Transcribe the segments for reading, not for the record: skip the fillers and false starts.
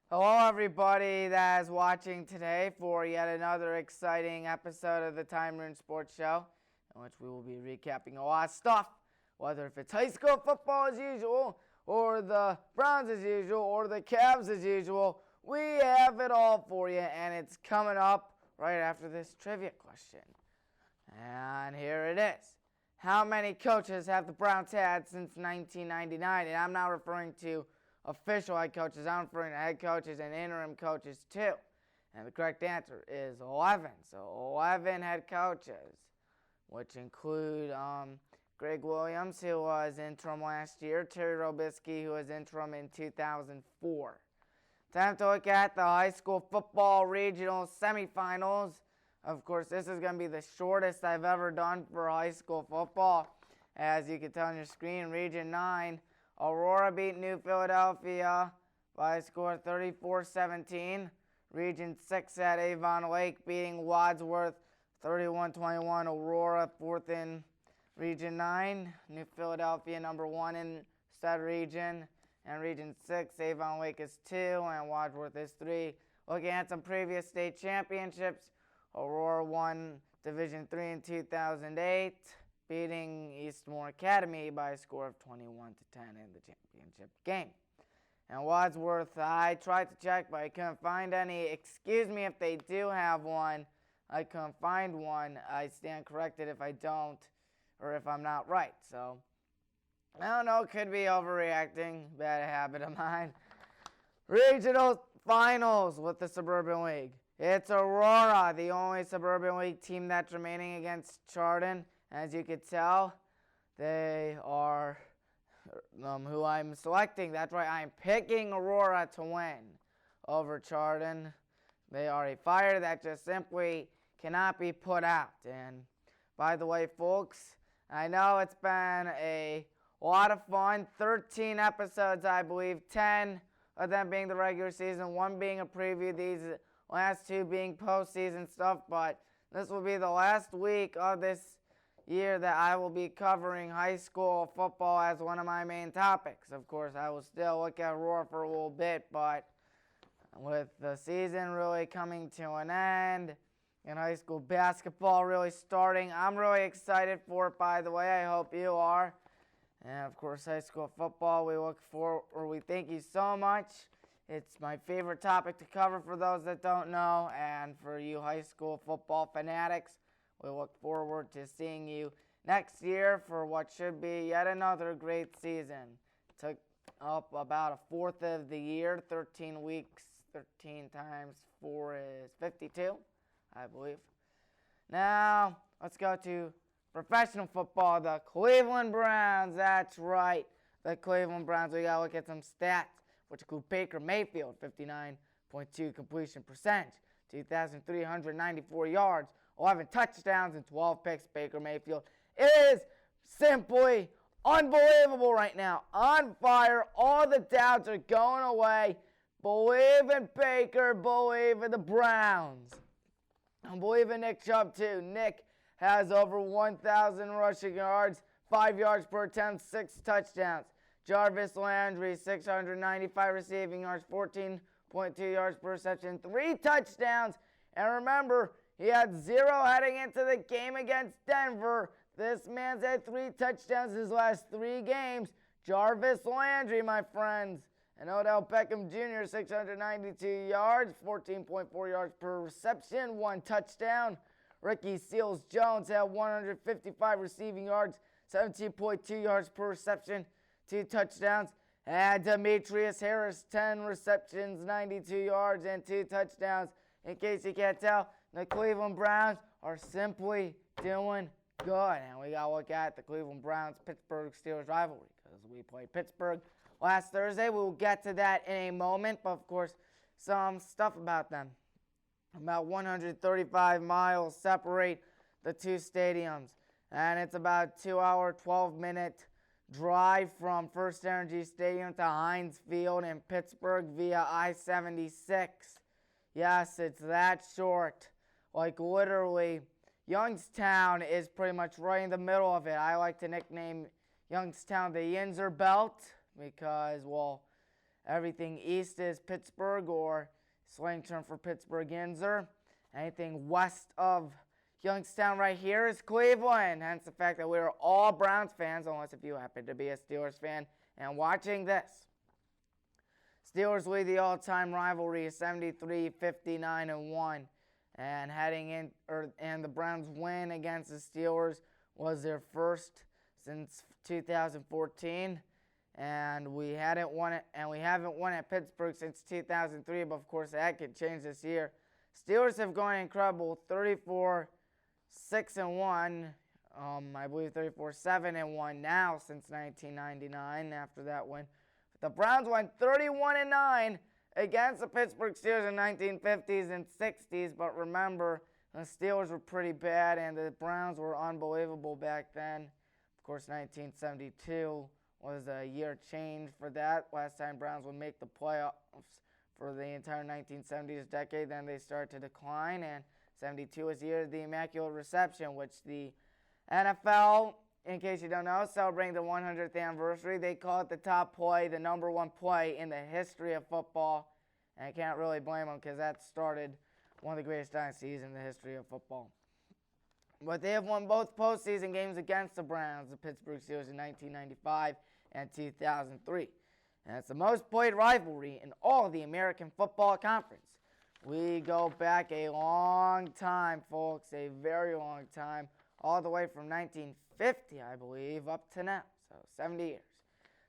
Hello, everybody that is watching today for yet another exciting episode of the Tommy Maroon Sports Show, in which we will be recapping a lot of stuff, whether if it's high school football as usual, or the Browns as usual, or the Cavs as usual. We have it all for you, and it's coming up right after this trivia question. And here it is. How many coaches have the Browns had since 1999? And I'm not referring to official head coaches. I'm referring to head coaches and interim coaches too. And the correct answer is 11. So 11 head coaches, which include Greg Williams, who was interim last year, Terry Robisky, who was interim in 2004. Time to look at the high school football regional semifinals. Of course, this is going to be the shortest I've ever done for high school football. As you can tell on your screen, Region 9, Aurora beat New Philadelphia by a score of 34-17. Region 6 at Avon Lake beating Wadsworth 31-21. Aurora fourth in Region 9. New Philadelphia number 1 in said region. And Region 6, Avon Lake is 2 and Wadsworth is 3. Looking at some previous state championships, Aurora won Division 3 in 2008, beating Eastmore Academy by a score of 21-10 in the championship game. And Wadsworth, I tried to check, but I couldn't find any. Excuse me if they do have one. I couldn't find one. I stand corrected if I don't, or if I'm not right. So, I don't know, could be overreacting, bad habit of mine. Regional finals with the Suburban League. It's Aurora, the only Suburban League team that's remaining against Chardon. As you can tell, they are who I'm selecting. That's right, I'm picking Aurora to win over Chardon. They are a fire that just simply cannot be put out. And by the way, folks, I know it's been a lot of fun. 13 episodes, I believe, 10 of them being the regular season, 1 being a preview, these last 2 being postseason stuff, but this will be the last week of this year that I will be covering high school football as one of my main topics. Of course, I will still look at Aurora for a little bit, but with the season really coming to an end and high school basketball really starting, I'm really excited for it, by the way. I hope you are. And of course, high school football, we thank you so much. It's my favorite topic to cover for those that don't know, and for you high school football fanatics, we look forward to seeing you next year for what should be yet another great season. It took up about a fourth of the year, 13 weeks, 13 times 4 is 52, I believe. Now, let's go to professional football, the Cleveland Browns. That's right, the Cleveland Browns. We got to look at some stats, which include Baker Mayfield, 59.2 completion percentage, 2,394 yards, 11 touchdowns, and 12 picks. Baker Mayfield is simply unbelievable right now. On fire. All the doubts are going away. Believe in Baker. Believe in the Browns. I believe in Nick Chubb, too. Nick has over 1,000 rushing yards, 5 yards per attempt, 6 touchdowns. Jarvis Landry, 695 receiving yards, 14.2 yards per reception, 3 touchdowns. And remember, he had 0 heading into the game against Denver. This man's had 3 touchdowns his last 3 games. Jarvis Landry, my friends. And Odell Beckham Jr., 692 yards, 14.4 yards per reception, 1 touchdown. Ricky Seals-Jones had 155 receiving yards, 17.2 yards per reception, 2 touchdowns. And Demetrius Harris, 10 receptions, 92 yards, and 2 touchdowns. In case you can't tell, the Cleveland Browns are simply doing good. And we got to look at the Cleveland Browns-Pittsburgh Steelers rivalry because we played Pittsburgh last Thursday. We will get to that in a moment, but of course, some stuff about them. About 135 miles separate the 2 stadiums, and it's about 2-hour, 12-minute drive from First Energy Stadium to Heinz Field in Pittsburgh via I-76. Yes, it's that short. Like literally, Youngstown is pretty much right in the middle of it. I like to nickname Youngstown the Yinzer Belt because, well, Everything east is Pittsburgh, or slang term for Pittsburghenser. Anything west of Youngstown right here is Cleveland, hence the fact that we're all Browns fans, unless if you happen to be a Steelers fan and watching this. Steelers lead the all-time rivalry 73-59-1, and and the Browns win against the Steelers was their first since 2014, and we haven't won at Pittsburgh since 2003, but of course that could change this year. Steelers have gone incredible, 34-6-1, I believe 34-7-1 now since 1999 after that win. The Browns went 31-9 against the Pittsburgh Steelers in the 1950s and 60s, but remember, the Steelers were pretty bad and the Browns were unbelievable back then. Of course, 1972 was a year change for that. Last time Browns would make the playoffs for the entire 1970s decade, then they started to decline, and 72 was the year of the Immaculate Reception, which the NFL, in case you don't know, celebrating the 100th anniversary. They call it the top play, the number one play in the history of football. And I can't really blame them because that started one of the greatest dynasties in the history of football. But they have won both postseason games against the Browns, the Pittsburgh Steelers, in 1995 and 2003. And it's the most played rivalry in all of the American Football Conference. We go back a long time, folks, a very long time, all the way from 1950, I believe, up to now, so 70 years.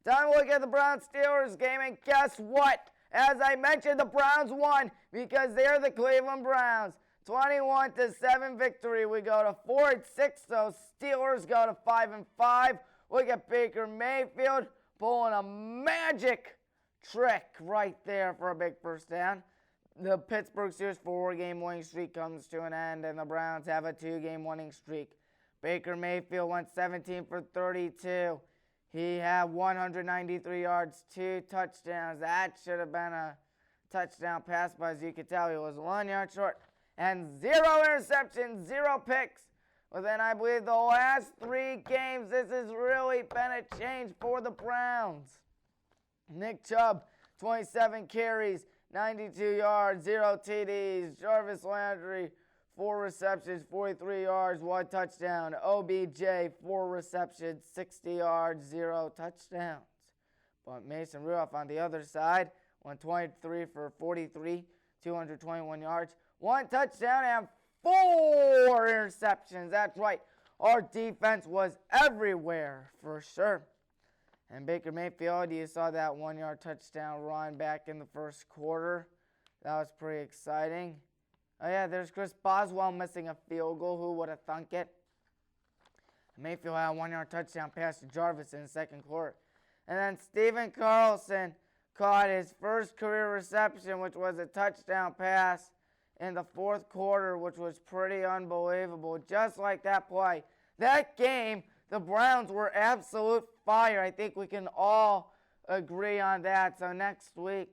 Time to look at the Browns-Steelers game, and guess what? As I mentioned, the Browns won because they're the Cleveland Browns. 21-7 victory. We go to 4-6, so Steelers go to 5-5. Look at Baker Mayfield pulling a magic trick right there for a big first down. The Pittsburgh Steelers 4-game winning streak comes to an end, and the Browns have a 2-game winning streak. Baker Mayfield went 17 for 32. He had 193 yards, 2 touchdowns. That should have been a touchdown pass, but as you can tell, he was 1 yard short. And 0 interceptions, 0 picks. Within, I believe, the last 3 games, this has really been a change for the Browns. Nick Chubb, 27 carries, 92 yards, 0 TDs. Jarvis Landry, 4 receptions, 43 yards, 1 touchdown. OBJ, 4 receptions, 60 yards, 0 touchdowns. But Mason Rudolph on the other side went 23 for 43, 221 yards, 1 touchdown, and 4 interceptions. That's right. Our defense was everywhere for sure. And Baker Mayfield, you saw that 1-yard touchdown run back in the first quarter. That was pretty exciting. Oh, yeah, there's Chris Boswell missing a field goal. Who would have thunk it? Mayfield had a 1-yard touchdown pass to Jarvis in the second quarter. And then Stephen Carlson caught his first career reception, which was a touchdown pass in the fourth quarter, which was pretty unbelievable. Just like that play. That game, the Browns were absolute fire. I think we can all agree on that. So next week,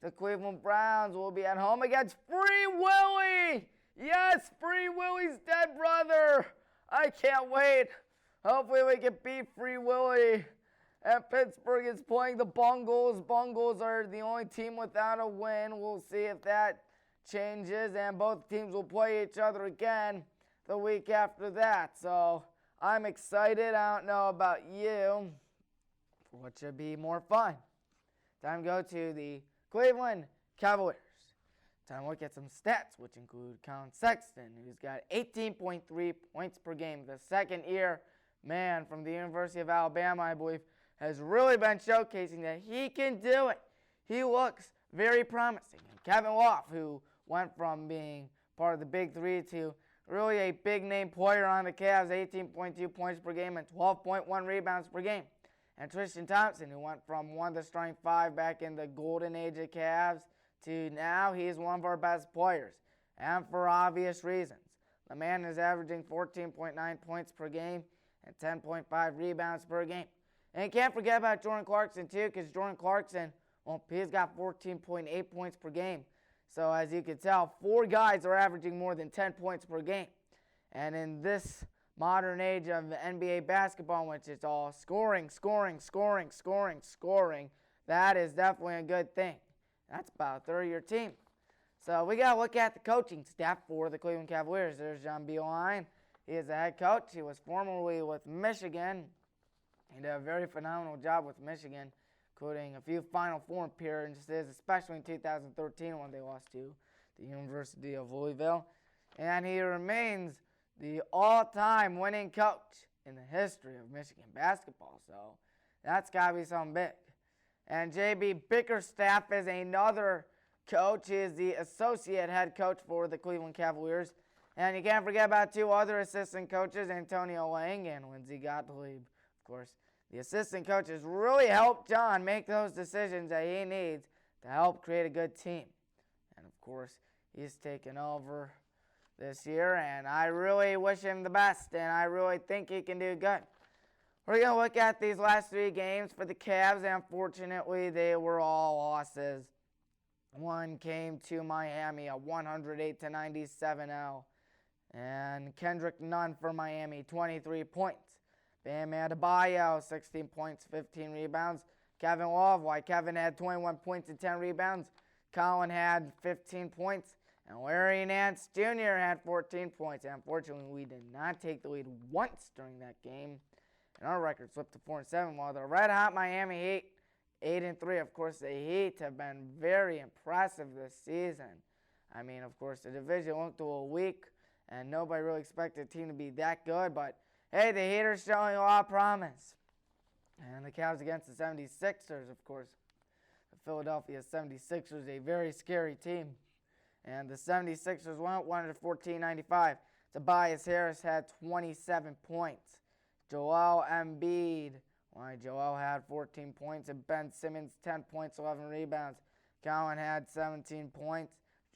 the Cleveland Browns will be at home against Free Willy. Yes, Free Willy's dead brother. I can't wait. Hopefully we can beat Free Willy. And Pittsburgh is playing the Bungles. Bungles are the only team without a win. We'll see if that changes. And both teams will play each other again the week after that. So I'm excited. I don't know about you for what should be more fun. Time to go to the Cleveland Cavaliers. Time to look at some stats, which include Colin Sexton, who's got 18.3 points per game. The second-year man from the University of Alabama, I believe, has really been showcasing that he can do it. He looks very promising. And Kevin Love, who went from being part of the Big Three to really a big-name player on the Cavs, 18.2 points per game and 12.1 rebounds per game. And Tristan Thompson, who went from one of the starting 5 back in the golden age of Cavs to now he's one of our best players. And for obvious reasons. The man is averaging 14.9 points per game and 10.5 rebounds per game. And you can't forget about Jordan Clarkson, too, because Jordan Clarkson, well, he's got 14.8 points per game. So as you can tell, 4 guys are averaging more than 10 points per game. And in this modern age of NBA basketball, in which it's all scoring, that is definitely a good thing. That's about a third of your team. So we got to look at the coaching staff for the Cleveland Cavaliers. There's John Beilein. He is the head coach. He was formerly with Michigan. He did a very phenomenal job with Michigan, including a few Final Four appearances, especially in 2013 when they lost to the University of Louisville. And he remains the all-time winning coach in the history of Michigan basketball. So that's got to be something big. And J.B. Bickerstaff is another coach. He is the associate head coach for the Cleveland Cavaliers. And you can't forget about two other assistant coaches, Antonio Lang and Lindsey Gottlieb. Of course, the assistant coaches really helped John make those decisions that he needs to help create a good team. And of course, he's taken over this year, and I really wish him the best, and I really think he can do good. We're going to look at these last three games for the Cavs, and unfortunately, they were all losses. One came to Miami, a 108-97 L. And Kendrick Nunn for Miami, 23 points. Bam Adebayo, 16 points, 15 rebounds. Kevin Love, while Kevin had 21 points and 10 rebounds, Colin had 15 points. And Larry Nance Jr. had 14 points. And unfortunately, we did not take the lead once during that game. And our record slipped to 4-7, while the red-hot Miami Heat, 8-3. Of course, the Heat have been very impressive this season. I mean, of course, the division looked a little weak, and nobody really expected the team to be that good. But, hey, the Heat are showing a lot of promise. And the Cavs against the 76ers, of course. The Philadelphia 76ers, a very scary team. And the 76ers went 114-95. Tobias Harris had 27 points. Joel Embiid, Joel had 14 points. And Ben Simmons, 10 points, 11 rebounds. Cowan had 17 points.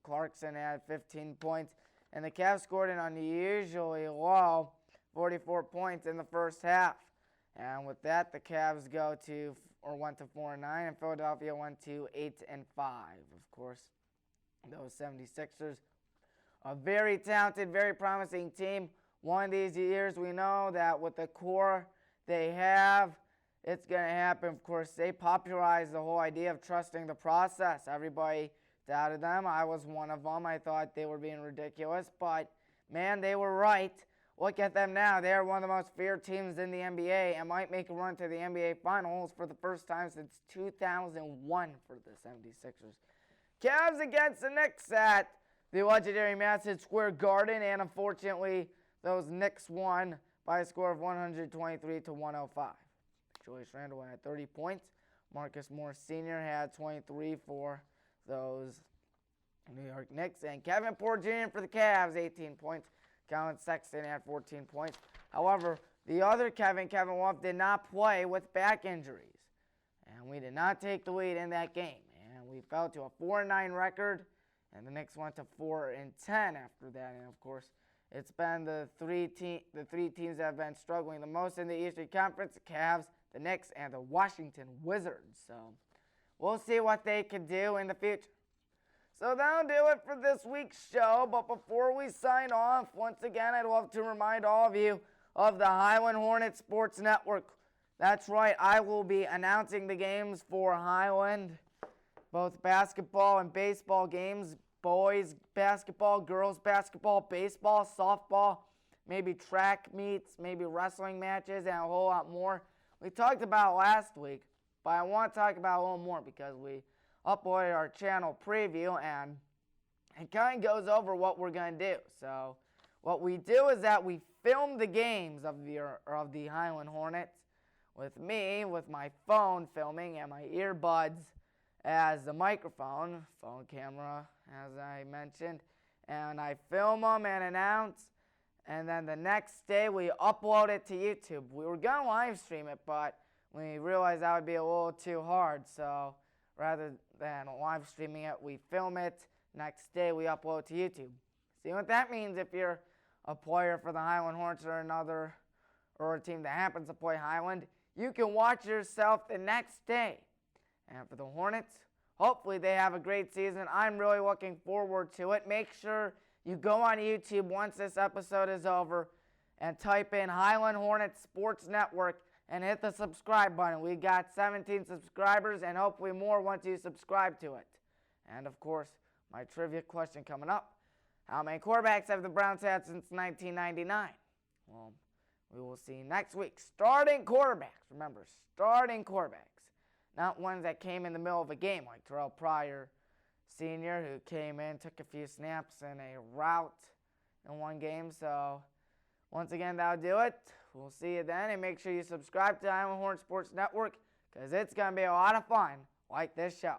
Clarkson had 15 points. And the Cavs scored an unusually low 44 points in the first half. And with that, the Cavs went to 4-9, and Philadelphia went to 8-5. Of course, those 76ers, a very talented, very promising team. One of these years, we know that with the core they have, it's going to happen. Of course, they popularized the whole idea of trusting the process. Everybody doubted them. I was one of them. I thought they were being ridiculous, but man, they were right. Look at them now. They are one of the most feared teams in the NBA and might make a run to the NBA Finals for the first time since 2001 for the 76ers. Cavs against the Knicks at the legendary Madison Square Garden, and unfortunately, those Knicks won by a score of 123-105. Julius Randle had 30 points. Marcus Morris Sr. had 23 for those New York Knicks. And Kevin Porter Jr. for the Cavs, 18 points. Colin Sexton had 14 points. However, the other Kevin Love, did not play with back injuries. And we did not take the lead in that game. And we fell to a 4-9 record. And the Knicks went to 4-10 after that. And, of course, it's been the three teams that have been struggling the most in the Eastern Conference, the Cavs, the Knicks, and the Washington Wizards. So we'll see what they can do in the future. So that'll do it for this week's show. But before we sign off, once again, I'd love to remind all of you of the Highland Hornet Sports Network. That's right, I will be announcing the games for Highland, both basketball and baseball games, boys basketball, girls basketball, baseball, softball, maybe track meets, maybe wrestling matches, and a whole lot more. We talked about last week, but I want to talk about a little more because we uploaded our channel preview, and it kind of goes over what we're going to do. So what we do is that we film the games of the Highland Hornets with me, with my phone filming, and my earbuds as the microphone, phone camera, as I mentioned. And I film them and announce, and then the next day we upload it to YouTube. We were going to live stream it, but we realized that would be a little too hard, so rather than live streaming it, we film it. Next day, we upload it to YouTube. See what that means if you're a player for the Highland Hornets or a team that happens to play Highland. You can watch yourself the next day. And for the Hornets, hopefully they have a great season. I'm really looking forward to it. Make sure you go on YouTube once this episode is over and type in Highland Hornets Sports Network and hit the subscribe button. We got 17 subscribers and hopefully more once you subscribe to it. And of course, my trivia question coming up. How many quarterbacks have the Browns had since 1999? Well, we will see next week. Starting quarterbacks. Remember, starting quarterbacks. Not ones that came in the middle of a game like Terrell Pryor Sr., who came in, took a few snaps in a rout in one game. So, once again, that'll do it. We'll see you then. And make sure you subscribe to the Highland Sports Network because it's going to be a lot of fun like this show.